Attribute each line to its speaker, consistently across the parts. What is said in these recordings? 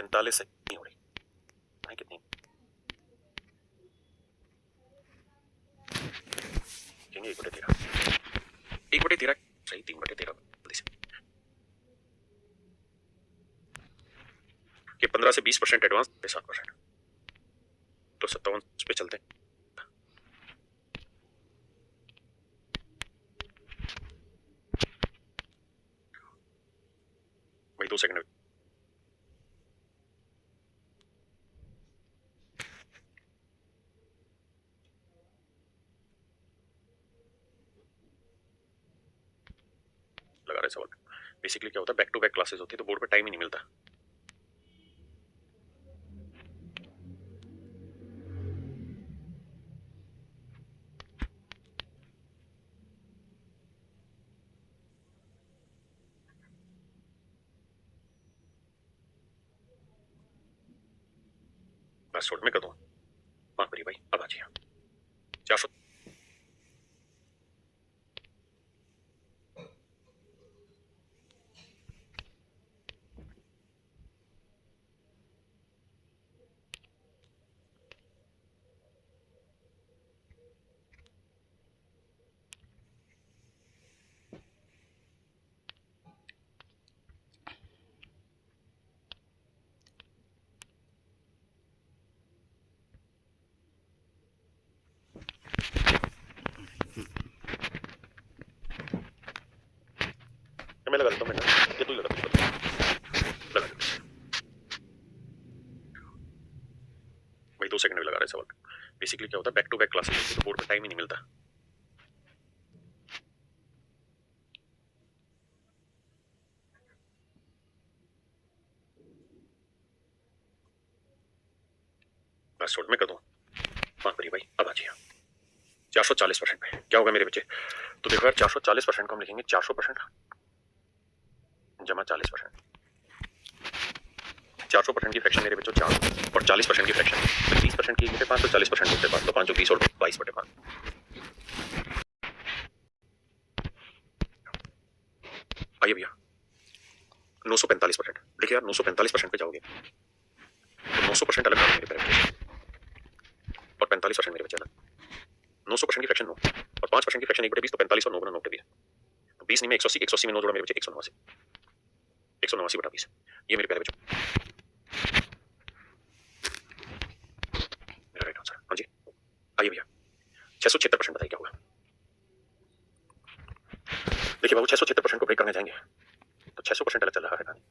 Speaker 1: 45 से नहीं हो रही नहीं कितनी कहेंगे 1/13 सही 3/13 जल्दी से कि 15 से 20% एडवांस 7% तो 57 पे चलते हैं। भाई 2 सेकंड लगा रहे सवाल। बेसिकली क्या होता है बैक टू बैक क्लासेस होती है तो बोर्ड पे टाइम ही नहीं मिलता। बस छोड़ मैं कर दूँ माफ करिए भाई अब आ जाइए 400 मैं लगा देता हूँ ये तू ही लगा लगा भाई 2 सेकंड में लगा रहे सवाल। बेसिकली क्या होता है बैक टू बैक क्लासेस होती है तो बोर्ड पे टाइम ही नहीं मिलता। बस छोड़ मैं कर दूँ माफ करिए भाई अब आ जाइए 440% पे क्या होगा मेरे बच्चे। तो देखो यार 440% को हम लिखेंगे 400% जमा 40%। 400% की फ्रैक्शन मेरे बच्चों 4 और 40% की फ्रैक्शन 20% की होते 5 तो 40% होते 5 तो 5 20 और 22/5 आइए भैया 945%। देखिए यार 945% पे जाओगे तो 900% अलग मेरे पैर और 45% मेरे बच्चे अलग 900% की फ्रैक्शन 9 और 5% की फ्रैक्शन 1/20 तो 45 और 9 गुना 9 20 तो 20 नहीं में 180 180 में 9 जोड़ा मेरे बच्चे 189 189/20 ये मेरे प्यारे बच्चों मेरा राइट आंसर। हाँ जी आइए भैया 676% बताइए क्या होगा। देखिए बाबू 676% को ब्रेक करने जाएंगे तो 600% अलग चल रहा है कहानी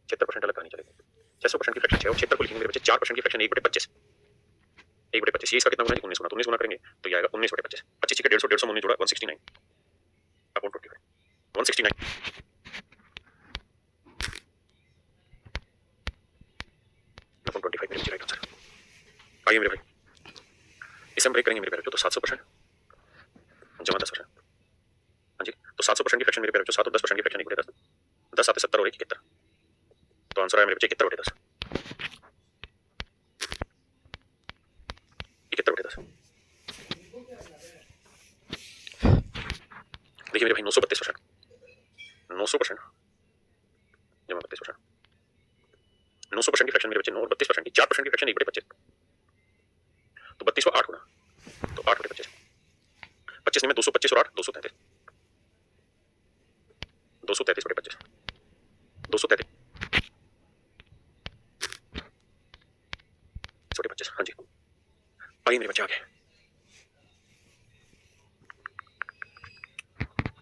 Speaker 1: 76% अलग कहानी चलेगी। 600% की फ्रैक्शन 6 और 76 को लिखेंगे मेरे बच्चे 4% की फ्रैक्शन 1/25 1/25 ये इसका कितना गुना है 19 गुना तो 19 गुना करेंगे तो ये आएगा 19/25 25 का 150 150 में 19 जोड़ा 169 अपॉन 25 169 अपॉन 25 मेरे बच्चे राइट आंसर। आइए मेरे भाई इसे हम ब्रेक करेंगे मेरे बच्चों तो 700% जमा 10%। हाँ जी तो 700% की फ्रैक्शन मेरे बच्चों 7 और 10% की फ्रैक्शन 1/10 10 7 70 और 1 71 तो आंसर आया मेरे बच्चे 71/10 71/10। देखिए मेरे भाई 932% 900% जमा 32% 900% की फ्रैक्शन मेरे बच्चे 9 और 32% की 4% की फ्रैक्शन 1/25 तो 32 को 8 गुना तो 8/25 25 में 225 और 8 233 233/25 233 25। हाँ जी आइए मेरे बच्चे आगे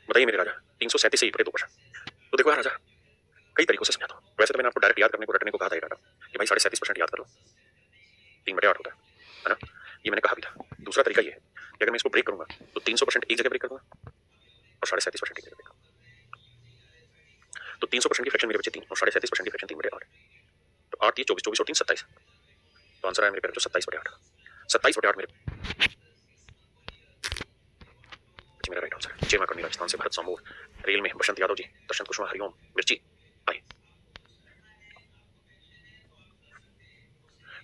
Speaker 1: बताइए मेरे राजा 337 से 1/2%। तो देखो यार राजा कई तरीकों से समझाता हूँ वैसे तो मैंने आपको डायरेक्ट याद करने को रटने को कहा था ये डाटा कि भाई 37.5% याद कर लो 3/8 होता है ना ये मैंने कहा भी था। दूसरा तरीका ये है कि अगर मैं इसको ब्रेक करूंगा तो 300% एक जगह ब्रेक कर दूंगा और 37.5% एक जगह ब्रेक तो 300% की फ्रैक्शन मेरे बच्चे 3 और 37% की फ्रैक्शन 3/8 तो 8 24 24 और 3 27 तो आंसर है मेरे बच्चों 27/8 27/8 मेरे मेरा राइट आंसर। जय मां करनी राजस्थान से भरत सोमोर रेल में बसंत यादव जी दर्शंत कुशवाहा हरिओम मिर्ची आए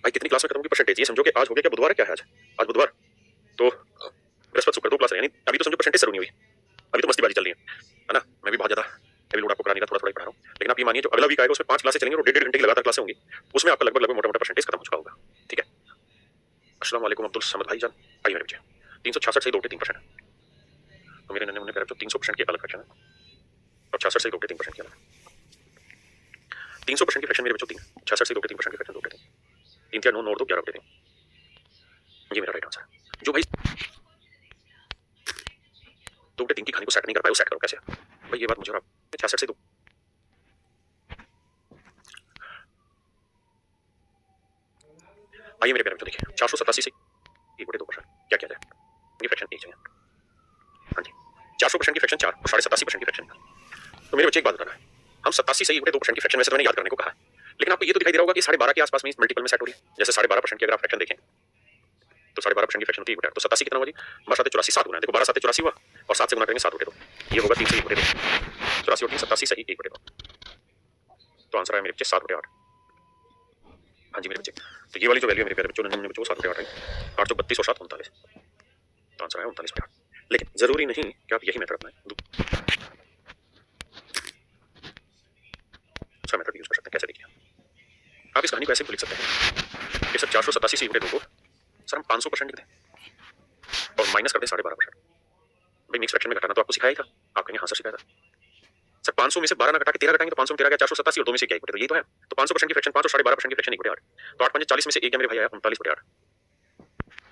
Speaker 1: भाई कितनी क्लास में खत्म होगी परसेंटेज ये समझो कि आज हो गया क्या बुधवार है क्या है आज बुधवार तो बृहस्पति शुक्र 2 क्लास है यानी अभी तो समझो परसेंटेज शुरू नहीं हुई अभी तो मस्तीबाजी चल रही है ना। मैं भी बहुत ज्यादा हैवी लोड आपको करा नहीं रहा, थोड़ा थोड़ा ही पढ़ा रहा हूँ, लेकिन आप ये मानिए जो अगला वीक आएगा उसमें 5 क्लासेस चलेंगी और 1.5 घंटे की लगातार क्लासें होंगी, उसमें आपका लगभग लगभग मोटा मोटा परसेंटेज खत्म हो चुका होगा। ठीक है, अस्सलाम वालेकुम अब्दुल समद भाईजान। आइए मेरे बच्चे, 366 से 2.3%, तो मेरे नन्हे मुन्ने प्यारे बच्चों 300% की एक अलग फ्रैक्शन है और 66 से 2.3% की अलग है। 300% की फ्रैक्शन मेरे बच्चों 3, 66 से 2.3% की फ्रैक्शन 2.3, 3 या 9 नोट दो 11/3, ये मेरा राइट आंसर है। जो भाई 2/3 की कहानी को सेट नहीं कर पाए वो सेट करो कैसे भाई, ये बात मुझे और आप 66 से 2, आइए मेरे प्यारे बच्चों देखिए 487 से 1/2% क्या किया जाए, ये फ्रैक्शन एक चाहिए। हाँ जी, 400% की फ्रैक्शन 4 और 87% की फ्रैक्शन। तो मेरे बच्चे एक बात बताना है, हम 87 से 1/2% की फ्रैक्शन में से मैंने याद करने को कहा है, लेकिन आपको ये तो दिखाई दे रहा होगा कि 12.5 के आसपास में इस मल्टीपल में सेट हो रही है। जैसे 12.5% की अगर आप फ्रैक्शन देखें तो 12.5% की फ्रैक्शन होती है, तो 87 कितना हुआ जी, 12 84 7 गुना है, देखो 12 7 84 हुआ और 7 से गुना करेंगे 7/2, ये होगा 3 से 1/2, 84 और 3 87 से 1/2, तो आंसर है मेरे बच्चे 7/8। हाँ जी मेरे बच्चे, तो ये वाली जो वैल्यू है मेरे प्यारे बच्चों, नन्हे बच्चों 7/8 आई, 832 और 7 39, तो आंसर है 39/8। लेकिन जरूरी नहीं कि आप यही मेथड अपनाएं, दूसरा मेथड यूज कर सकते हैं। कैसे देखिए, आप इस कहानी को ऐसे भी लिख सकते हैं कि सर 487 से 1/2 को सर हम 500% लिख दें और माइनस कर दें 12.5%। भाई मिक्स फ्रैक्शन में घटाना तो आपको सिखाया ही था, आप कहेंगे हाँ सर सिखाया था सर, 500 में से 12 ना घटा के 13 घटाएंगे तो 500 में 13 गया 487 और 2 में से क्या 1/2, तो ये तो है। तो 500% की फ्रैक्शन 5 और 12.5% की फ्रैक्शन 1/8, तो 8 5 40 में से 1 गया मेरे भाई आया 39/8,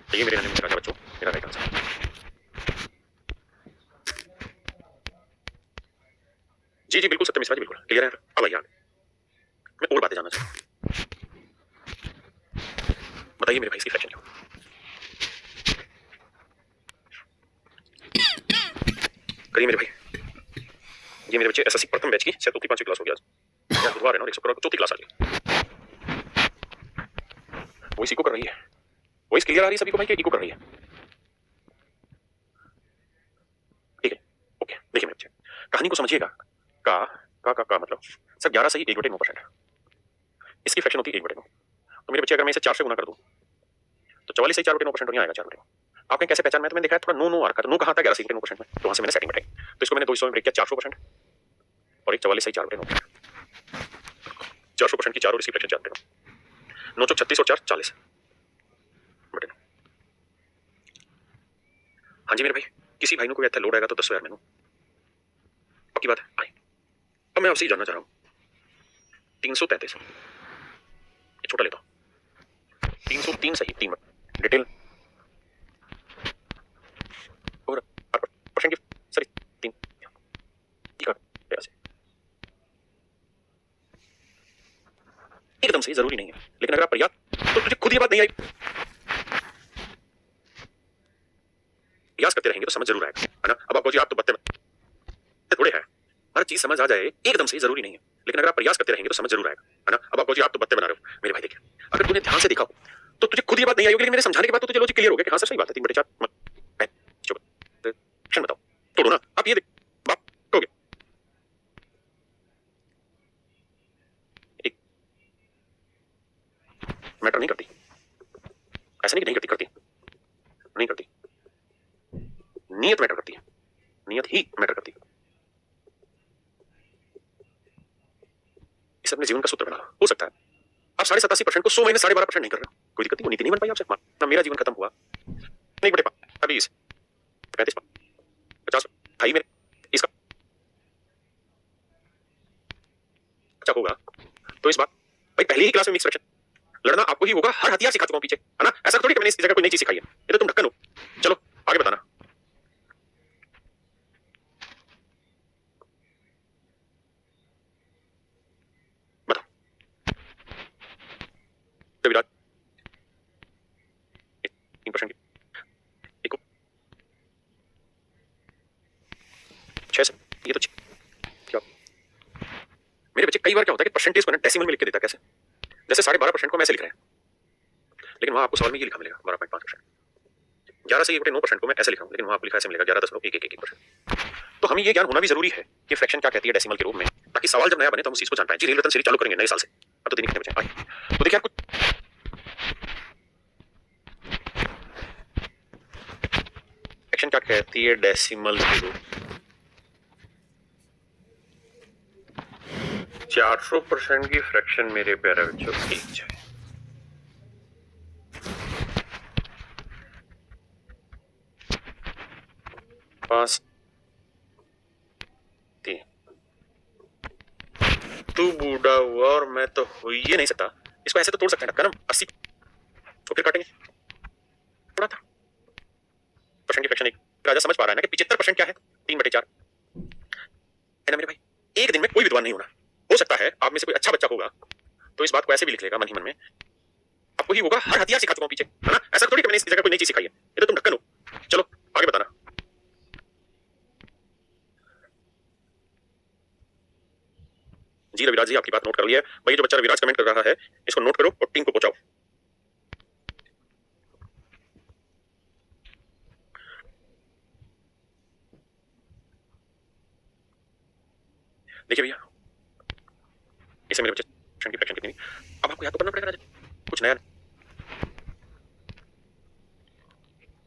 Speaker 1: तो ये मेरे नन्हे मुन्ने राजा बच्चों मेरा राइट आंसर है। जी जी बिल्कुल सत्य मिश्रा जी, बिल्कुल क्लियर है। अब आइए मैं और बातें जानना चाहता हूँ, बताइए मेरे भाई इसकी फ्रैक्शन क्या हो। करिए मेरे भाई, ये मेरे बच्चे एसएससी प्रथम बैच की शायद 4वीं 5वीं क्लास हो गया आज, बुधवार है ना, 100 चौथी क्लास आ गई, वही इसी को कर रही है, वही क्लियर आ रही है सभी को भाई कि इको कर रही है। ठीक है ओके, देखिए मेरे बच्चे कहानी को समझिएगा, का मतलब सर 11 से ही 1/9%, इसकी फ्रैक्शन होती है 1/9, तो मेरे बच्चे अगर मैं इसे 4 से गुना कर दूं तो 44 से 4/9% और यहाँ आएगा 4/9। आप कहें कैसे पहचान, मैं तुम्हें देखा है थोड़ा नो नो आ रखा था, नो कहा था 11 से 1/9% में, तो वहां से मैंने सेटिंग बताई, तो इसको मैंने 200 में ब्रेक किया 400% और एक 44 से 4/9, 400% की 4 और इसकी फ्रैक्शन 4/9, 9 36 और 4 40 बटे 9। हाँ जी मेरे भाई, किसी भाई को भी लोड आएगा तो 10 यार मैनू पक्की बात है। आई अब मैं आपसे जानना चाह रहा हूँ 333 छोटा लेता हूँ, 303 सही 3 डिटेल और परसेंट की सर 3 एकदम सही जरूरी नहीं है, लेकिन अगर आप पर्याप्त, तो तुझे खुद ये बात नहीं आई, प्रयास करते रहेंगे तो समझ जरूर आएगा, है ना। अब आपको आप तो बत्ते थोड़े हैं, हर चीज समझ आ जाए एकदम सही जरूरी नहीं है, लेकिन अगर आप प्रयास करते रहेंगे तो समझ जरूर आएगा, है ना। अब आपको आप तो बत्ते बना रहे हो मेरे भाई, देखिए अगर तूने ध्यान से देखा हो तो तुझे खुद ये बात नहीं आई होगी, लेकिन मेरे समझाने के बाद तो तुझे लॉजिक क्लियर हो गया कि हाँ सर सही बात है 3/4 बताओ, तोड़ो ना आप, ये बात हो गया एक मैटर नहीं करती, ऐसा नहीं कि नहीं करती, करती नहीं करती, नियत मैटर करती है, नियत ही मैटर करती है। इसे अपने जीवन का सूत्र बना लो, हो सकता है आप 87% को 100 माइनस 12.5% नहीं कर रहे हो, कोई दिक्कत नहीं, वो नीति नहीं बन पाई आपसे, ना मेरा जीवन खत्म हुआ नहीं बटे 20 35 50 भाई मेरे इसका अच्छा होगा, तो इस बात भाई पहली ही क्लास में मिक्स फ्रैक्शन लड़ना आपको ही होगा, हर हथियार सिखा चुका हूं पीछे, है ना। ऐसा थोड़ी कि मैंने इस जगह कोई नई चीज सिखाई है, ये तो तुम ढक्कन हो। चलो आगे बताना, बताओ तो विराट 3% की एक 6 से, ये तो क्या मेरे बच्चे कई बार क्या होता है कि परसेंटेज को ना डेसिमल में लिख के देता, कैसे जैसे 12.5% को मैं ऐसे लिख रहे हैं, लेकिन वहां आपको सवाल में ये लिखा मिलेगा 12.5%, 11 से 1/9% को मैं ऐसे लिखा हूं, लेकिन वहां आपको लिखा ऐसे मिलेगा 11.111%। तो हमें ये ज्ञान होना भी जरूरी है कि फ्रैक्शन क्या कहती है डेसिमल के रूप में, ताकि सवाल जब नया बने तो हम उस चीज को जान पाए। जी रील रतन सीरीज चालू करेंगे नए साल से, अब तो दिन कितने बचे आए, तो देखिए कुछ फ्रैक्शन क्या कहती है डेसिमल के रूप, 400% की फ्रैक्शन मेरे प्यारे बच्चों एक जाए। पांच तीन। तू बूढ़ा हुआ और मैं तो हो ही नहीं सकता। इसको ऐसे तो तोड़ सकते हैं ना, 80 तो फिर काटेंगे। थोड़ा था परसेंट की फ्रैक्शन एक राजा समझ पा रहा है ना कि 75% क्या है, 3/4 है ना मेरे भाई। एक दिन में कोई विद्वान नहीं होना। हो सकता है आप में से कोई अच्छा बच्चा होगा तो इस बात को ऐसे भी लिख लेगा मन ही मन में, आपको ही होगा हर हथियार सिखा चुका हूं पीछे, है ना। ऐसा थोड़ी कि मैंने इस जगह कोई नई चीज सिखाई है, ये तो तुम ढक्कन हो। चलो आगे बताना। जी रविराज जी आपकी बात नोट कर ली है भाई। जो बच्चा रविराज कमेंट कर रहा है इसको नोट करो और टीम को पहुंचाओ। देखिए भैया इसे मेरे बच्चे की फ्रैक्शन कितनी, अब आपको याद तो करना पड़ेगा राजा, कुछ नया तो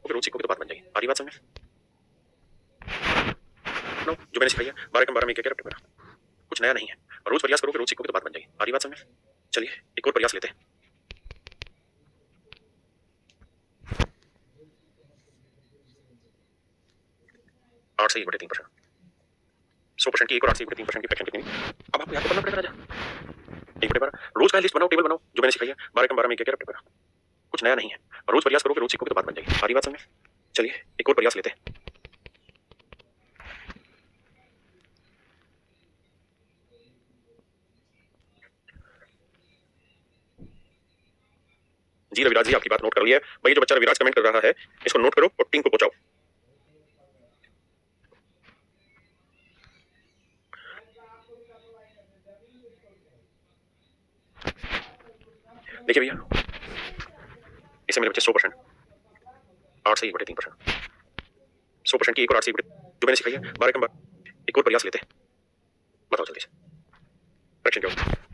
Speaker 1: फिर रोज सीखोगे तो बात बन जाएगी। आ रही बात समझ में? नो जो मैंने सिखाई है 12 में क्या क्या रखते मेरा, कुछ नया नहीं है। और रोज प्रयास करोगे रोज सीखोगे तो बात बन जाएगी। आ रही बात समझ में? चलिए एक और प्रयास लेते हैं। 8 से 1/3%, 100% की एक और 8 से 1/3% की फ्रैक्शन कितनी, अब आपको याद तो करना पड़ेगा राजा। 1/12 रोज का लिस्ट बनाओ, टेबल बनाओ जो मैंने सिखाई है 12 में क्या क्या रखते मेरा, कुछ नया नहीं है। और रोज प्रयास करोगे रोज सीखोगे तो बात बन जाएगी। आ रही बात समझ में? चलिए एक और प्रयास लेते हैं। जी रविराज जी आपकी बात नोट कर ली है भाई। जो बच्चा रविराज कमेंट कर रहा है इसको नोट करो और टीम को पहुंचाओ। देखिए भैया इसे मेरे बच्चे 100%, 8 से 1/3%, 100% की एक और 8 से 1 जो मैंने सिखाई है 12 एक और प्रयास लेते हैं। बताओ जल्दी से फ्रैक्शन क्या होता है?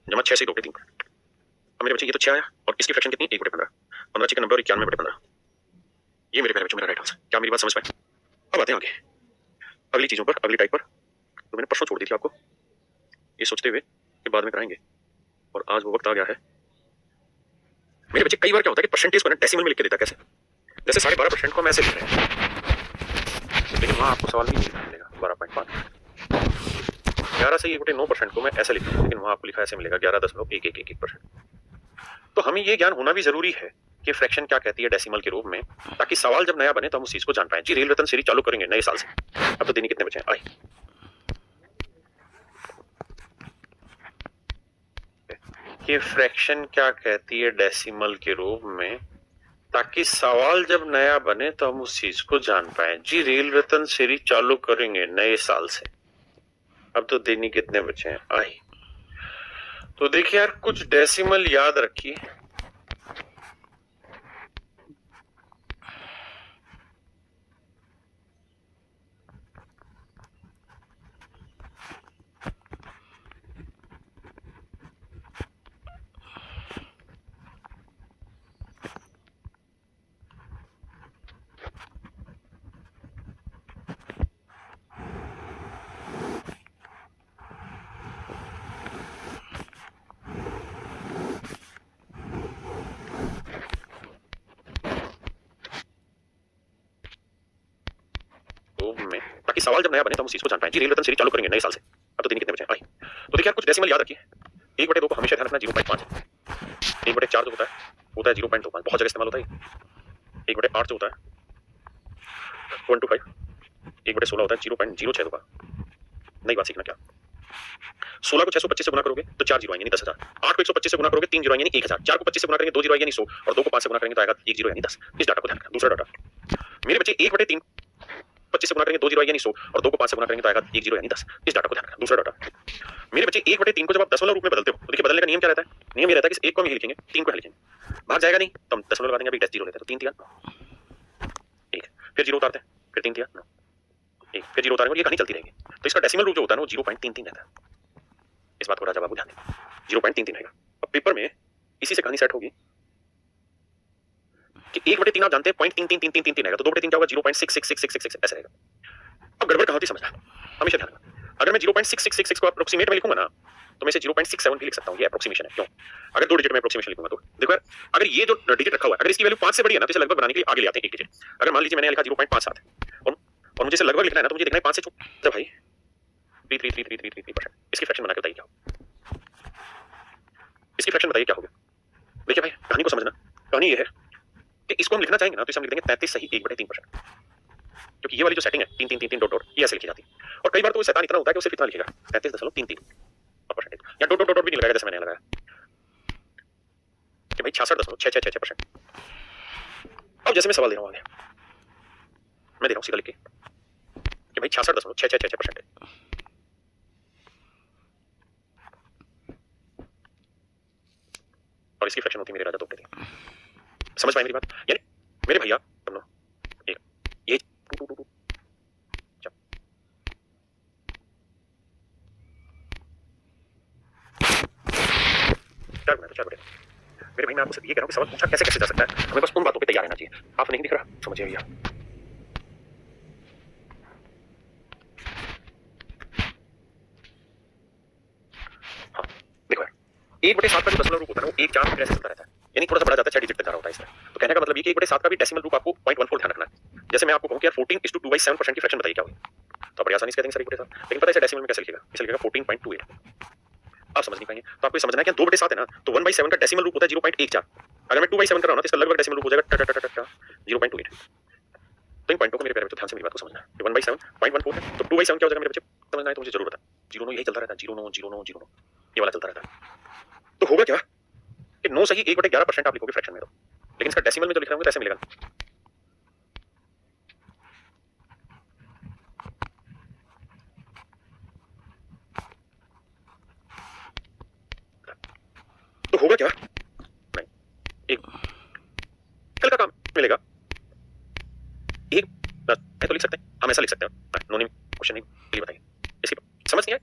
Speaker 1: जमा 6 से 2/3। अब मेरे बच्चे ये तो 6 आया और इसकी फ्रैक्शन कितनी, 1/15, 15 6 का 90 और 91/15। ये मेरे प्यारे बच्चों मेरा राइट आंसर। क्या मेरी बात समझ पाए? अब आते हैं आगे अगली चीजों पर, अगली टाइप पर। तो मैंने परसों छोड़ दी थी आपको ये सोचते हुए कि बाद में कराएंगे, और आज वो वक्त आ गया है। मेरे बच्चे कई बार क्या होता है कि परसेंटेज को ना डेसिमल में लिख के देता, कैसे जैसे 12.5% को हम ऐसे लिख रहे हैं, लेकिन वहां आपको सवाल भी नहीं लिखना मिलेगा 12.5। 11 से 1/9% को मैं ऐसे लिख रहा हूँ, लेकिन वहां आपको लिखा ऐसे मिलेगा 11.111%। तो हमें ये ज्ञान होना भी जरूरी है कि फ्रैक्शन क्या कहती है डेसिमल के रूप में, ताकि सवाल जब नया बने तो हम उस चीज को जान पाए। जी रेल रतन सीरीज चालू करेंगे नए साल से। अब तो दिन कितने बचे हैं? आए कि फ्रैक्शन क्या कहती है डेसिमल के रूप में, ताकि सवाल जब नया बने तो हम उस चीज को जान पाए। जी रेल रतन सीरीज चालू करेंगे नए साल से। अब तो दिन कितने बचे हैं? आए तो देखिए यार कुछ डेसिमल याद रखिए। में ताकि सवाल जब नया बने तो हम उस चीज को जान पाए। जी रेल रतन सीरीज चालू करेंगे नए साल से। अब तो दिन कितने बचे हैं? आए तो देखिए यार कुछ डेसिमल याद रखिए। 1/2 को हमेशा ध्यान रखना 0.5 है। 1/4 जो होता है 0.25, बहुत जगह इस्तेमाल होता है। 1/8 जो होता है 1/5। 1/16 होता है 0.06। नई बात सीखना क्या, 16 को 625 से गुना करोगे तो 4 जीरो आएंगे, नहीं 10,000। 8 को 125 से गुना करोगे 3 जीरो आएंगे, नहीं 1,000। 4 को 25 से गुना करेंगे 2 जीरो आएंगे, नहीं 100। और 2 को 5 से गुना करेंगे तो आएगा 1 जीरो यानी 10। इस डाटा को ध्यान रखना। दूसरा डाटा मेरे बच्चे 1/3 25 से गुना करेंगे 2 जीरो आएंगे, नहीं 100। और 2 को 5 से गुना करेंगे तो आएगा 1 जीरो यानी 10। इस डाटा को ध्यान रखना। दूसरा डाटा मेरे बच्चे 1/3 को जब आप दशमलव रूप में बदलते हो तो देखिए बदलने का नियम क्या रहता है? नियम ये रहता है कि 1 को हम यही लिखेंगे, 3 को यहां लिखेंगे। भाग जाएगा नहीं तो हम दशमलव लगा देंगे, अभी 10 जीरो लेते हैं तो 3 दिया 1, फिर जीरो उतारते हैं, फिर 3 दिया 9 1, फिर जीरो उतारेंगे, ये कहानी चलती रहेगी। तो इसका डेसिमल रूप जो होता है ना वो 0.33 रहता है। इस बात को राजा बाबू ध्यान दें, 0.33 रहेगा। अब पेपर में इसी से कहानी सेट होगी कि 1/3 आप जानते हैं 0.33333 आएगा, तो 2/3 क्या होगा 0.66666 ऐसे आएगा। अब गड़बड़ कहां होती समझना, हमेशा ध्यान रखना। अगर मैं 0.666 को अप्रोक्सीमेट में लिखूंगा ना, तो मैं इसे 0.67 भी लिख सकता हूं, ये अप्रोक्सीमेशन है। क्यों? अगर 2 डिजिट में अप्रोक्सीमेशन लिखूंगा तो देखो यार, अगर ये जो डिजिट रखा हुआ है, अगर इसकी वैल्यू 5 से बड़ी है ना, तो इसे लगभग बनाने के लिए आगे ले आते हैं 1 डिजिट। अगर मान लीजिए मैंने लिखा 0.57 और मुझे इसे लगभग लिखना है ना, तो मुझे देखना है 5 से छोटा भाई 3333333%। इसकी फ्रैक्शन बना के बताइए क्या होगा? इसकी फ्रैक्शन बताइए क्या होगा? देखिए भाई, कहानी को समझना। कहानी ये है कि इसको हम लिखना चाहेंगे ना, तो इसे हम लिख देंगे 33 सही 1/3%, क्योंकि ये वाली जो सेटिंग है 3 डॉट डॉट, ये ऐसे लिखी जाती है। और कई बार तो वो शैतान इतना होता है कि वो सिर्फ इतना लिखेगा 33.33% या डॉट डॉट डॉट भी नहीं लगाएगा, जैसे मैंने लगाया कि भाई 66.666%। अब जैसे मैं सवाल दे रहा हूँ आगे, मैं दे रहा हूँ सीधा लिख के कि भाई 66.666% है, और इसकी फ्रैक्शन होती है मेरे राजा 2/3। समझ पाए मेरी बात? यानी मेरे भैया तुम लोग एक ये चार गुना तो 4/3। मेरे भाई मैं आपको सिर्फ ये कह रहा हूँ कि सवाल पूछा कैसे कैसे जा सकता है, हमें बस उन बातों पे तैयार रहना चाहिए। आप नहीं दिख रहा, समझिए भैया। हाँ देखो यार, 1/7 का जो दशमलव रूप होता है ना, वो 1 4 ऐसे चलता रहता है, यानी थोड़ा सा बढ़ा जाता है, 6 डिजिट तक जा रहा होता है इसमें। तो कहने का मतलब ये कि 1/7 का भी डेसिमल रूप आपको 0.14 ध्यान रखना है। जैसे मैं आपको कहूँ कि यार 14:2/7% की फ्रैक्शन बताइए क्या होगी, तो बड़ी आसानी से कह देंगे सर 1/7, लेकिन पता है इसे डेसिमल में कैसे लिखेगा? इसे लिखेगा 14.28। आप समझ नहीं पाएंगे, तो आपको समझना है कि 2/7 है ना, तो 1/7 का डेसिमल रूप होता है 0.14। अगर मैं 2/7 कर रहा हूं ना, तो इसका लगभग डेसिमल रूप हो जाएगा 0.28। तो इन पॉइंटों को मेरे प्यारे बच्चों ध्यान से मेरी बात को समझना है कि 1/7 0.14 है, तो 2/7 क्या हो जाएगा मेरे बच्चे? समझना है तो मुझे जरूर बता। 0 9 यही चलता रहता है, 0 9 0 9 0 9 ये वाला चलता रहता है। तो होगा क्या कि 9 सही 1/11% आप लिखोगे फ्रैक्शन में, तो लेकिन इसका डेसिमल में जो लिख रहा हूं तो ऐसे मिलेगा। तो होगा क्या? नहीं, एक कल का काम मिलेगा, एक मैं तो लिख सकते हैं, हम ऐसा लिख सकते हैं। नो नेम क्वेश्चन नहीं, चलिए बताइए इसकी समझ नहीं आया?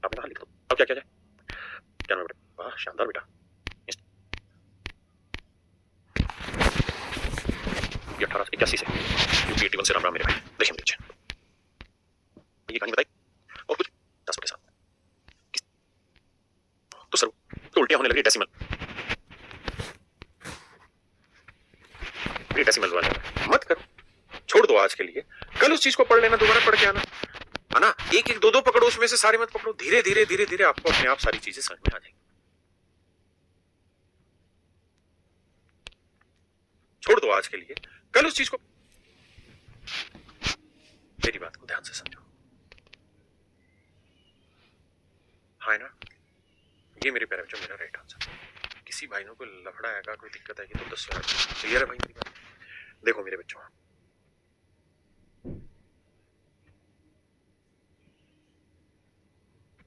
Speaker 1: आपने कहा लिख दो, अब क्या किया जाए? क्या नाम है बेटा? वाह शानदार बेटा। 1881 से यूपी 81 से राम राम मेरे भाई। देखिए मेरे बच्चे, ये कहानी बताई और कुछ 10/7 तो सर तो उल्टियां होने लगी डेसिमल, डेसिमल वाले मत करो, छोड़ दो आज के लिए, कल उस चीज को पढ़ लेना, दोबारा पढ़ के आना है ना। एक एक दो दो पकड़ो, उसमें से सारे मत पकड़ो, धीरे धीरे धीरे धीरे आपको अपने आप सारी चीजें समझ में आ जाएंगी। छोड़ दो आज के लिए, कल उस चीज को, मेरी बात को ध्यान से समझो। हाँ ना, ये मेरे प्यारे बच्चों मेरा राइट आंसर। किसी भाई को लफड़ा आएगा, कोई दिक्कत आएगी तो 10 क्लियर है भाई मेरी बात? देखो मेरे बच्चों,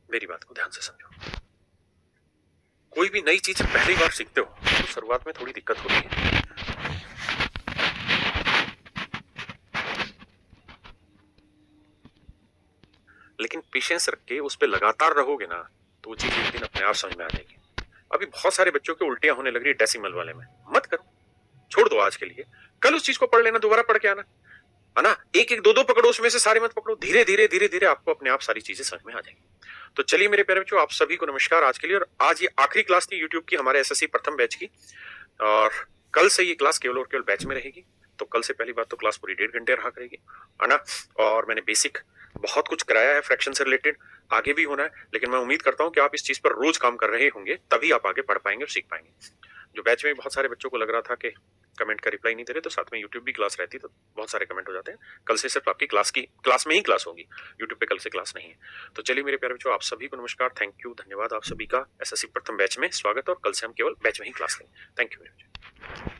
Speaker 1: मेरी बात को ध्यान से समझो। कोई भी नई चीज पहली बार सीखते हो तो शुरुआत में थोड़ी दिक्कत होती है, लेकिन पेशेंस रख के उस पर लगातार रहोगे ना, तो वो चीज एक दिन अपने आप समझ में आ जाएगी। अभी बहुत सारे बच्चों के उल्टियां होने लग रही है डेसिमल वाले में, मत करो, छोड़ दो आज के लिए, कल उस चीज को पढ़ लेना, दोबारा पढ़ के आना है ना। एक एक दो दो पकड़ो, उसमें से सारे मत पकड़ो, धीरे धीरे धीरे धीरे आपको अपने आप सारी चीजें समझ में आ जाएंगी। तो चलिए मेरे प्यारे बच्चों, आप सभी को नमस्कार आज के लिए। और आज ये आखिरी क्लास थी यूट्यूब की हमारे एसएससी प्रथम बैच की, और कल से ये क्लास केवल और केवल बैच में रहेगी। तो कल से पहली बात तो क्लास पूरी 1.5 घंटे रहा करेगी, है ना। और मैंने बेसिक बहुत कुछ कराया है फ्रैक्शन से रिलेटेड, आगे भी होना है, लेकिन मैं उम्मीद करता हूँ कि आप इस चीज पर रोज काम कर रहे होंगे, तभी आप आगे पढ़ पाएंगे और सीख पाएंगे। जो बैच में बहुत सारे बच्चों को लग रहा था कि कमेंट का रिप्लाई नहीं दे रहे, तो साथ में यूट्यूब भी क्लास रहती तो बहुत सारे कमेंट हो जाते हैं। कल से सिर्फ आपकी क्लास में ही क्लास होगी, यूट्यूब पे कल से क्लास नहीं है। तो चलिए मेरे प्यारे बच्चों, आप सभी को नमस्कार, थैंक यू, धन्यवाद आप सभी का एसएससी प्रथम बैच में स्वागत, और कल से हम केवल बैच में ही क्लास लेंगे। थैंक यू मेरे बच्चों।